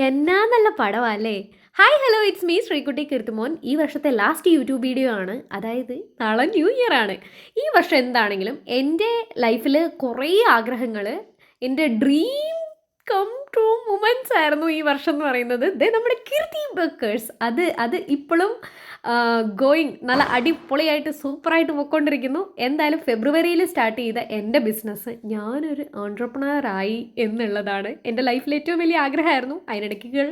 എന്നാ നല്ല പടമല്ലേ. Hi hello, it's me Sreekutty Keerthumon. ഈ വർഷത്തെ ലാസ്റ്റ് യൂട്യൂബ് വീഡിയോ ആണ്. അതായത് നാളെ ന്യൂ ഇയർ ആണ്. ഈ വർഷം എന്താണെങ്കിലും എൻ്റെ ലൈഫിൽ കുറേ ആഗ്രഹങ്ങൾ, എൻ്റെ ഡ്രീം കം ട്രൂ മൊമെൻറ്റ്സ് ആയിരുന്നു ഈ വർഷം എന്ന് പറയുന്നത്. ദേ നമ്മുടെ കീർത്തി ബേക്കേഴ്സ് അത് ഇപ്പോഴും ഗോയിങ് നല്ല അടിപൊളിയായിട്ട് സൂപ്പറായിട്ട് പോയിക്കൊണ്ടിരിക്കുന്നു. എന്തായാലും ഫെബ്രുവരിയിൽ സ്റ്റാർട്ട് ചെയ്ത എൻ്റെ ബിസിനസ് ഞാനൊരു ആയി എന്നുള്ളതാണ് എൻ്റെ ലൈഫിലെ ഏറ്റവും വലിയ ആഗ്രഹമായിരുന്നു. അതിനിടയ്ക്ക്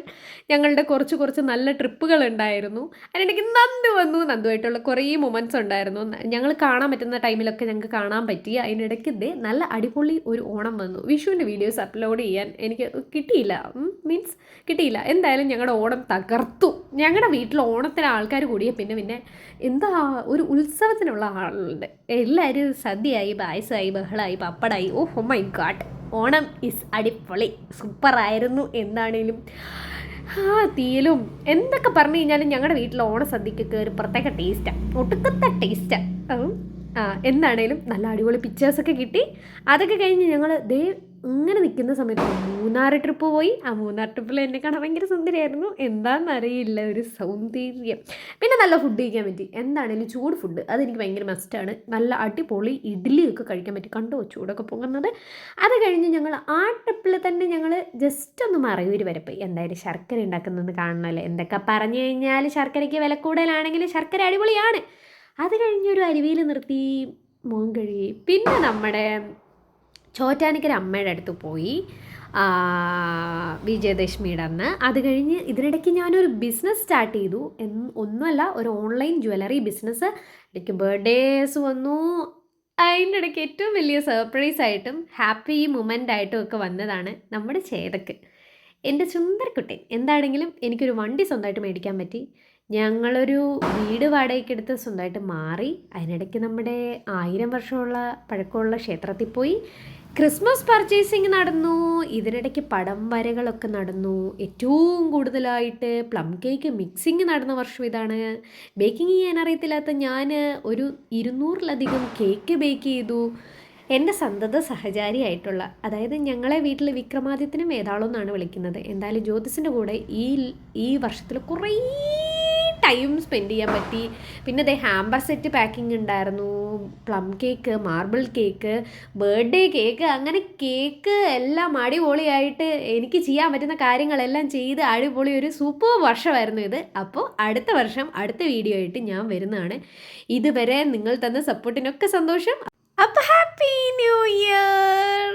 ഞങ്ങളുടെ കുറച്ച് നല്ല ട്രിപ്പുകൾ ഉണ്ടായിരുന്നു. അതിനിടയ്ക്ക് നന്ദു വന്നു. നന്ദുമായിട്ടുള്ള കുറേ മൊമെൻറ്റ്സ് ഉണ്ടായിരുന്നു. ഞങ്ങൾ കാണാൻ പറ്റുന്ന ടൈമിലൊക്കെ ഞങ്ങൾക്ക് കാണാൻ പറ്റി. അതിനിടയ്ക്ക് ഇതേ നല്ല അടിപൊളി ഒരു ഓണം വന്നു. വിഷുവിൻ്റെ വീഡിയോസ് അപ്ലോഡ് ചെയ്യാൻ എനിക്ക് കിട്ടിയില്ല. എന്തായാലും ഞങ്ങളുടെ ഓണം തകർത്തു. ഞങ്ങളുടെ വീട്ടിൽ ഓണത്തിന് ആൾക്കാർ കൂടിയ പിന്നെ എന്താ ഒരു ഉത്സവത്തിനുള്ള ആളുണ്ട്. എല്ലാവരും സദ്യയായി, പായസമായി, ബഹളമായി, പപ്പടായി. Oh my god, Onam is അടിപൊളി, സൂപ്പറായിരുന്നു. എന്താണേലും തീയിലും എന്തൊക്കെ പറഞ്ഞു കഴിഞ്ഞാലും ഞങ്ങളുടെ വീട്ടിൽ ഓണസദ്യക്കൊക്കെ ഒരു പ്രത്യേക ടേസ്റ്റാണ്, ഒടുക്കത്തെ ടേസ്റ്റാണ്. എന്താണേലും നല്ല അടിപൊളി പിക്ചേഴ്സൊക്കെ കിട്ടി. അതൊക്കെ കഴിഞ്ഞ് ഞങ്ങൾ ഇങ്ങനെ നിൽക്കുന്ന സമയത്ത് മൂന്നാർ ട്രിപ്പ് പോയി. ആ മൂന്നാർ ട്രിപ്പിൽ എന്നെ കാണാൻ ഭയങ്കര സുന്ദരിയായിരുന്നു. എന്താണെന്നറിയില്ല, ഒരു സൗന്ദര്യം. പിന്നെ നല്ല ഫുഡ് കഴിക്കാൻ പറ്റി. എന്താണേലും ചൂട് ഫുഡ് അതെനിക്ക് ഭയങ്കര മസ്റ്റാണ്. നല്ല അടിപൊളി ഇഡ്ഡലിയൊക്കെ കഴിക്കാൻ പറ്റി. കണ്ടോ ചൂടൊക്കെ പൊങ്ങുന്നത്. അത് കഴിഞ്ഞ് ഞങ്ങൾ ആ ട്രിപ്പിൽ തന്നെ ഞങ്ങൾ ജസ്റ്റ് ഒന്ന് മറയൂർ വരെ പോയി. എന്തായാലും ശർക്കര ഉണ്ടാക്കുന്നത് കാണണമല്ലോ. എന്തൊക്കെ പറഞ്ഞു കഴിഞ്ഞാൽ ശർക്കരയ്ക്ക് വില കൂടുതലാണെങ്കിൽ ശർക്കര അടിപൊളിയാണ്. അത് കഴിഞ്ഞൊരു അരുവിയിൽ നിർത്തി മോൻ കഴുകി. പിന്നെ നമ്മുടെ ചോറ്റാനിക്കര അമ്മയുടെ അടുത്ത് പോയി വിജയദശമിയുടെ അന്ന്. അത് കഴിഞ്ഞ് ഇതിനിടയ്ക്ക് ഞാനൊരു ബിസിനസ് സ്റ്റാർട്ട് ചെയ്തു. ഒന്നുമല്ല, ഒരു ഓൺലൈൻ ജ്വല്ലറി ബിസിനസ്. ഇടയ്ക്ക് ബർത്ത്ഡേസ് വന്നു. അതിൻ്റെ ഇടയ്ക്ക് ഏറ്റവും വലിയ സർപ്രൈസായിട്ടും ഹാപ്പി മൊമെൻ്റായിട്ടും ഒക്കെ വന്നതാണ് നമ്മുടെ ചേതക്ക്, എൻ്റെ സുന്ദരക്കുട്ടൻ. എന്താണെങ്കിലും എനിക്കൊരു വണ്ടി സ്വന്തമായിട്ട് മേടിക്കാൻ പറ്റി. ഞങ്ങളൊരു വീട് വാടകയ്ക്കെടുത്ത് സ്വന്തമായിട്ട് മാറി. അതിനിടയ്ക്ക് നമ്മുടെ 1000 വർഷമുള്ള പഴക്കമുള്ള ക്ഷേത്രത്തിൽ പോയി. ക്രിസ്മസ് പർച്ചേസിങ് നടന്നു. ഇതിനിടയ്ക്ക് പടം വരകളൊക്കെ നടന്നു. ഏറ്റവും കൂടുതലായിട്ട് പ്ലം കേക്ക് മിക്സിങ് നടന്ന വർഷം ഇതാണ്. ബേക്കിംഗ് ചെയ്യാൻ അറിയത്തില്ലാത്ത ഞാൻ ഒരു 200-ലധികം കേക്ക് ബേക്ക് ചെയ്തു. എൻ്റെ സന്തത സഹചാരിയായിട്ടുള്ള, അതായത് ഞങ്ങളെ വീട്ടിൽ വിക്രമാദിത്യനും വേതാളം എന്നാണ് വിളിക്കുന്നത്. എന്തായാലും ജ്യോതിസിൻ്റെ കൂടെ ഈ വർഷത്തിൽ കുറേ ടൈം സ്പെൻഡ് ചെയ്യാൻ പറ്റി. പിന്നെ അതേ ഹാമ്പർ സെറ്റ് പാക്കിംഗ് ഉണ്ടായിരുന്നു, plum cake, marble cake, birthday cake, അങ്ങനെ കേക്ക് എല്ലാം അടിപൊളിയായിട്ട് എനിക്ക് ചെയ്യാൻ പറ്റുന്ന കാര്യങ്ങളെല്ലാം ചെയ്ത് അടിപൊളി ഒരു സൂപ്പർ വർഷമായിരുന്നു ഇത്. അപ്പോൾ അടുത്ത വർഷം അടുത്ത വീഡിയോ ആയിട്ട് ഞാൻ വരുന്നതാണ്. ഇതുവരെ നിങ്ങൾ തന്ന സപ്പോർട്ടിനൊക്കെ സന്തോഷം. അപ്പോൾ ഹാപ്പി ന്യൂ ഇയർ.